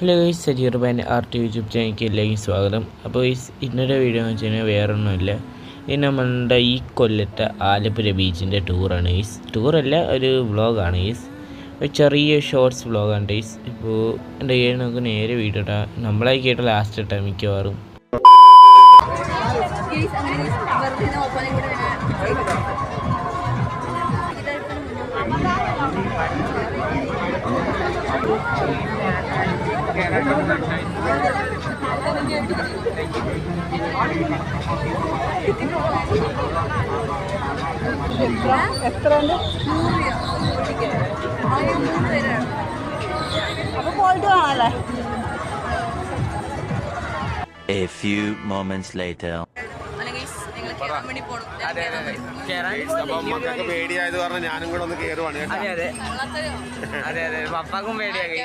Hello guys, Sajeer ban art YouTube ചാനലിലേക്ക് എല്ലാവർക്കും സ്വാഗതം. അപ്പോൾ ഇന്നത്തെ വീഡിയോ എന്ന് വെച്ച് കഴിഞ്ഞാൽ വേറെ ഒന്നുമില്ല. ഇത് നമ്മളുടെ ഈ കൊല്ലത്തെ ആലപ്പുഴ ബീച്ചിൻ്റെ ടൂറാണ് ഗൈസ്. ടൂറല്ല, ഒരു വ്ളോഗാണ് ഗൈസ്. ഒരു ചെറിയ ഷോർട്സ് വ്ളോഗാണ് ഗൈസ്. ഇപ്പോൾ എൻ്റെ കയ്യിൽ നമുക്ക് നേരെ വീഡിയോ ഇട്ടാൽ നമ്മളായി കേട്ട ലാസ്റ്റ് ഇട്ടാൽ മിക്കവാറും. A few moments later. മക്കൾക്ക് പേടിയായത് കാരണം ഞാനും കൂടെ ഒന്ന് കയറുവാണ്. അതെ പപ്പാക്കും പേടിയായി.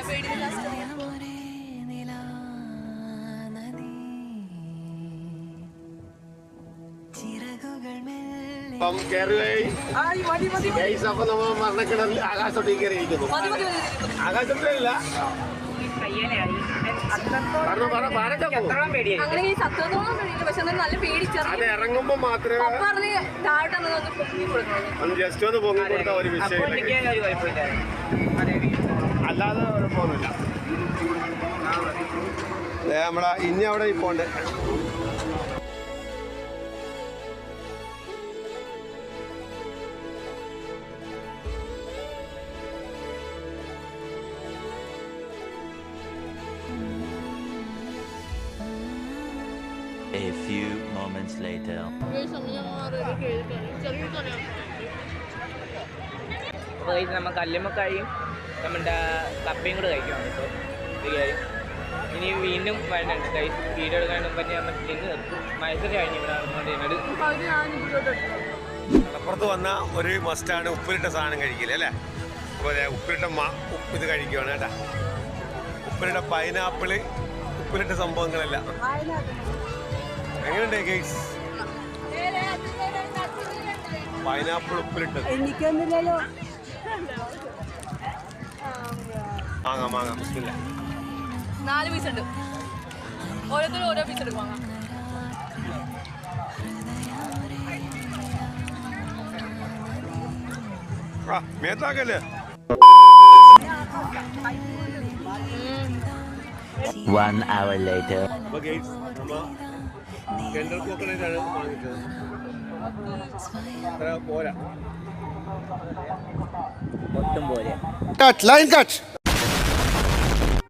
അപ്പം അപ്പൊ നമ്മൾ മരണക്കിണറിൽ ആകാശത്തോട്ടേക്ക് കയറിയിരിക്കുന്നു. ആകാശത്തിലല്ല, അത് ഇറങ്ങുമ്പോ മാത്രമേ ജസ്റ്റ് ഒന്ന് പൊങ്ങി കൊടുത്ത ഒരു വിഷയമില്ല, അല്ലാതെ കുഴപ്പമൊന്നുമില്ല. നമ്മളെ ഇനി അവിടെ ഇപ്പോണ്ട്. A few moments later. നമ്മൾ കല്ലുമ്മക്കായും നമ്മുടെ കപ്പയും കൂടെ കഴിക്കണം. ഇപ്പോൾ ഇനി വീണ്ടും വരുന്നുണ്ട് കൈ വീഡിയോ എടുക്കാൻ മുമ്പ് നമ്മൾ നിന്ന് നിർത്തും. മത്സരം കഴിഞ്ഞ് ഇവിടെ നടന്നുകൊണ്ടിരുന്നത്. മലപ്പുറത്ത് വന്ന ഒരു മസ്റ്റാണ് ഉപ്പിലിട്ട സാധനം കഴിക്കില്ല അല്ലേ? അതുപോലെ ഉപ്പിലിട്ട ഇത് കഴിക്കുകയാണ് കേട്ടാ. ഉപ്പിലിട്ട പൈനാപ്പിള്, ഉപ്പിലിട്ട സംഭവങ്ങളെല്ലാം എങ്ങനെയുണ്ട് ഗൈസ്? പൈനാപ്പിൾ ഉപ്പിലിട്ടത് വാങ്ങാം. ബിസ്മില്ലാ. 4 പീസ് ഉണ്ട്, ഓരോരുത്തരും ഓരോ പീസ് എടുക്കും. വാങ്ങാം. മേത്താക്കല്ലേ. 1 hour later. Cut, line cut.